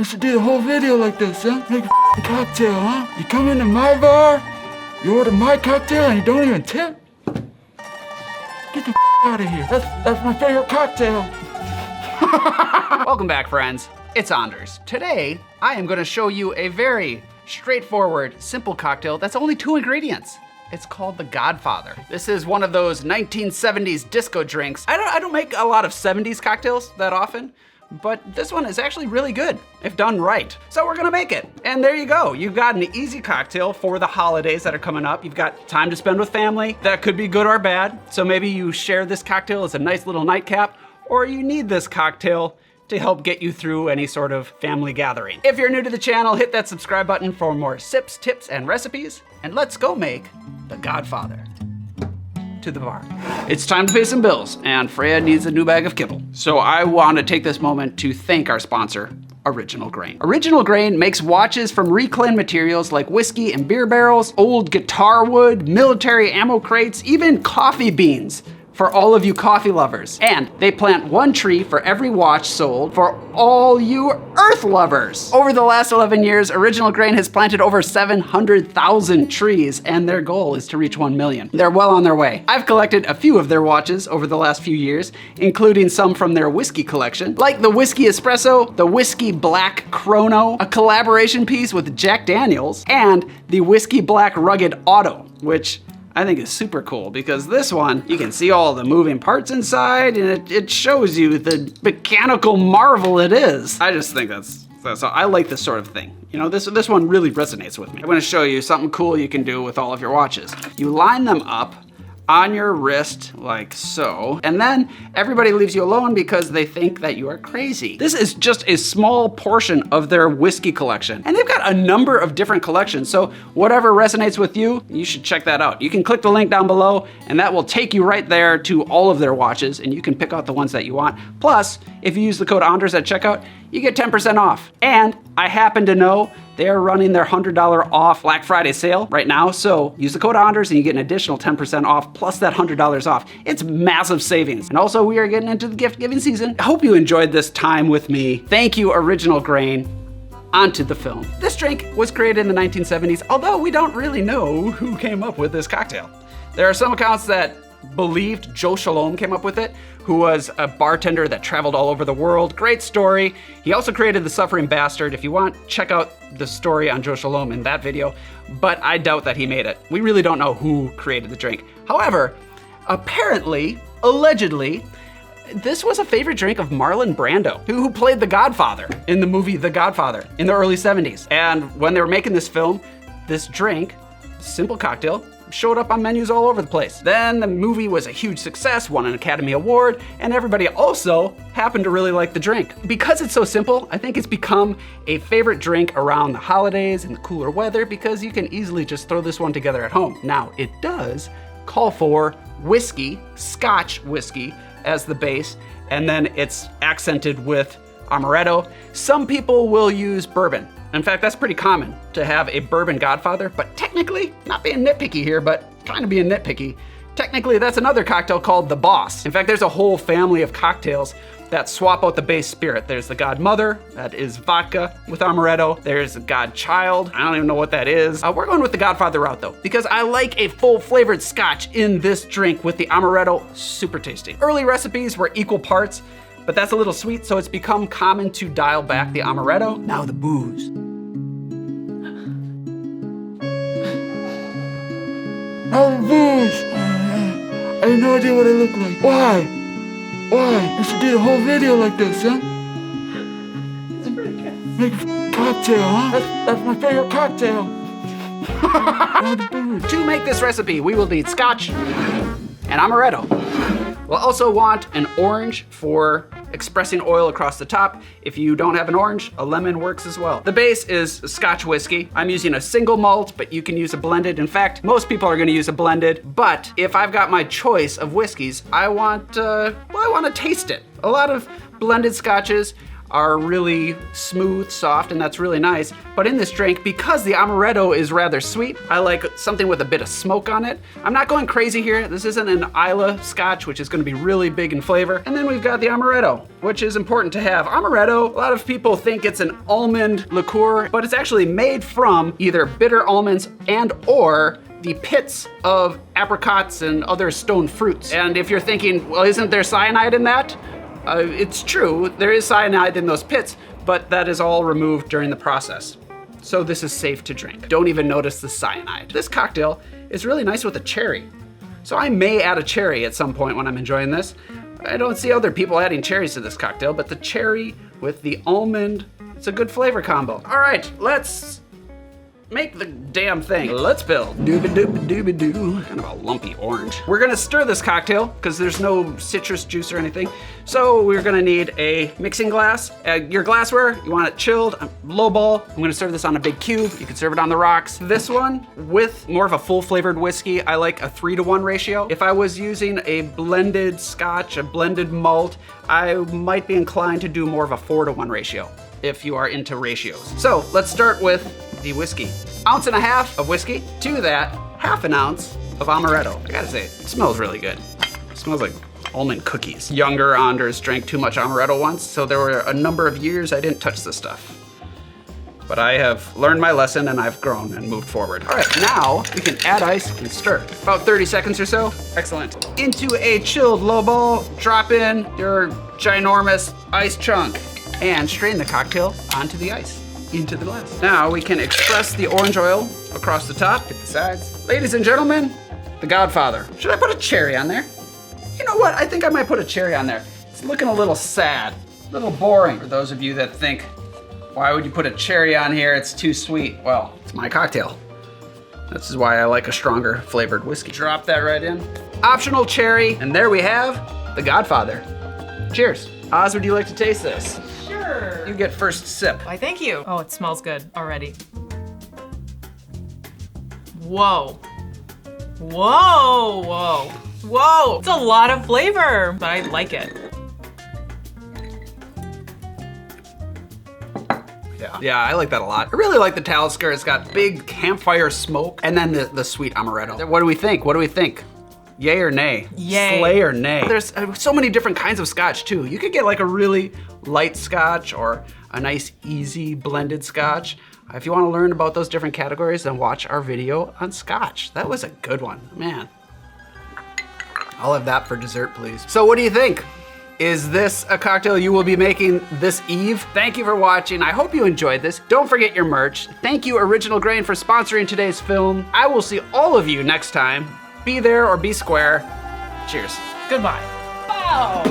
I should do the whole video like this, huh? Make a cocktail, huh? You come into my bar, you order my cocktail, and you don't even tip? Get the out of here. That's my favorite cocktail. Welcome back, friends. It's Anders. Today, I am gonna show you a very straightforward, simple cocktail that's only 2 ingredients. It's called the Godfather. This is one of those 1970s disco drinks. I don't make a lot of 70s cocktails that often, but this one is actually really good if done right. So we're gonna make it. And there you go. You've got an easy cocktail for the holidays that are coming up. You've got time to spend with family. That could be good or bad. So maybe you share this cocktail as a nice little nightcap, or you need this cocktail to help get you through any sort of family gathering. If you're new to the channel, hit that subscribe button for more sips, tips, and recipes, and let's go make the Godfather. To the bar. It's time to pay some bills, and Freya needs a new bag of kibble. So I want to take this moment to thank our sponsor, Original Grain. Original Grain makes watches from reclaimed materials like whiskey and beer barrels, old guitar wood, military ammo crates, even coffee beans for all of you coffee lovers. And they plant 1 tree for every watch sold for all you earth lovers. Over the last 11 years, Original Grain has planted over 700,000 trees, and their goal is to reach 1 million. They're well on their way. I've collected a few of their watches over the last few years, including some from their whiskey collection, like the Whiskey Espresso, the Whiskey Black Chrono, a collaboration piece with Jack Daniels, and the Whiskey Black Rugged Auto, which I think is super cool because this one, you can see all the moving parts inside and it shows you the mechanical marvel it is. I just think that's I like this sort of thing. You know, this one really resonates with me. I'm gonna show you something cool you can do with all of your watches. You line them up on your wrist like so, and then everybody leaves you alone because they think that you are crazy. This is just a small portion of their whiskey collection, and they've got a number of different collections, so whatever resonates with you, you should check that out. You can click the link down below, and that will take you right there to all of their watches, and you can pick out the ones that you want. Plus, if you use the code Anders at checkout, you get 10% off. And I happen to know they're running their $100 off Black Friday sale right now, so use the code Anders and you get an additional 10% off plus that $100 off. It's massive savings. And also, we are getting into the gift giving season. I hope you enjoyed this time with me. Thank you, Original Grain. Onto the film. This drink was created in the 1970s, although we don't really know who came up with this cocktail. There are some accounts that believed Joe Shalom came up with it, who was a bartender that traveled all over the world. Great story. He also created The Suffering Bastard. If you want, check out the story on Joe Shalom in that video, but I doubt that he made it. We really don't know who created the drink. However, apparently, allegedly, this was a favorite drink of Marlon Brando, who played the Godfather in the movie The Godfather in the early 70s. And when they were making this film, this drink, simple cocktail, showed up on menus all over the place. Then the movie was a huge success, won an Academy Award, and everybody also happened to really like the drink. Because it's so simple, I think it's become a favorite drink around the holidays and the cooler weather because you can easily just throw this one together at home. Now, it does call for whiskey, Scotch whiskey, as the base, and then it's accented with Amaretto. Some people will use bourbon. In fact, that's pretty common to have a bourbon Godfather, but technically, not being nitpicky here, but kind of being nitpicky, technically that's another cocktail called the Boss. In fact, there's a whole family of cocktails that swap out the base spirit. There's the Godmother, that is vodka with Amaretto. There's the Godchild, I don't even know what that is. We're going with the Godfather route though, because I like a full flavored Scotch in this drink with the Amaretto, super tasty. Early recipes were equal parts, but that's a little sweet, so it's become common to dial back the Amaretto. Now the booze. Now the booze. I have no idea what I look like. Why? I should do the whole video like this, huh? It's pretty good. Make a cocktail, huh? That's my favorite cocktail. Now the booze. To make this recipe, we will need Scotch and Amaretto. We'll also want an orange for expressing oil across the top. If you don't have an orange, a lemon works as well. The base is Scotch whiskey. I'm using a single malt, but you can use a blended. In fact, most people are gonna use a blended, but if I've got my choice of whiskeys, I want to taste it. A lot of blended scotches are really smooth, soft, and that's really nice. But in this drink, because the Amaretto is rather sweet, I like something with a bit of smoke on it. I'm not going crazy here. This isn't an Isla Scotch, which is gonna be really big in flavor. And then we've got the Amaretto, which is important to have. Amaretto, a lot of people think it's an almond liqueur, but it's actually made from either bitter almonds and or the pits of apricots and other stone fruits. And if you're thinking, well, isn't there cyanide in that? It's true, there is cyanide in those pits, but that is all removed during the process. So this is safe to drink. Don't even notice the cyanide. This cocktail is really nice with a cherry. So I may add a cherry at some point when I'm enjoying this. I don't see other people adding cherries to this cocktail, but the cherry with the almond, it's a good flavor combo. All right, let's make the damn thing. Let's build. Dooba-dooba-dooba-doo. Kind of a lumpy orange. We're gonna stir this cocktail because there's no citrus juice or anything. So we're gonna need a mixing glass. Your glassware, you want it chilled, low ball. I'm gonna serve this on a big cube. You can serve it on the rocks. This one, with more of a full flavored whiskey, I like a 3-to-1 ratio. If I was using a blended scotch, a blended malt, I might be inclined to do more of a 4-to-1 ratio if you are into ratios. So let's start with the whiskey. 1.5 ounces of whiskey. To that, 1/2 ounce of Amaretto. I gotta say, it smells really good. It smells like almond cookies. Younger Anders drank too much Amaretto once, so there were a number of years I didn't touch this stuff. But I have learned my lesson and I've grown and moved forward. All right, now we can add ice and stir. About 30 seconds or so. Excellent. Into a chilled low ball, drop in your ginormous ice chunk and strain the cocktail onto the ice. Into the glass. Now we can express the orange oil across the top, hit the sides. Ladies and gentlemen, the Godfather. Should I put a cherry on there? You know what, I think I might put a cherry on there. It's looking a little sad, a little boring. For those of you that think, why would you put a cherry on here? It's too sweet. Well, it's my cocktail. This is why I like a stronger flavored whiskey. Drop that right in. Optional cherry, and there we have the Godfather. Cheers. Oz, would you like to taste this? Sure. You get first sip. Why, thank you. Oh, it smells good already. Whoa. Whoa, whoa, whoa. It's a lot of flavor, but I like it. Yeah, I like that a lot. I really like the Talisker. It's got big campfire smoke, and then the sweet Amaretto. What do we think? What do we think? Yay or nay? Yay. Slay or nay? There's so many different kinds of scotch too. You could get like a really light scotch or a nice easy blended scotch. If you want to learn about those different categories, then watch our video on scotch. That was a good one, man. I'll have that for dessert, please. So what do you think? Is this a cocktail you will be making this eve? Thank you for watching. I hope you enjoyed this. Don't forget your merch. Thank you, Original Grain, for sponsoring today's film. I will see all of you next time. Be there or be square. Cheers. Goodbye. Oh,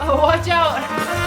oh watch out.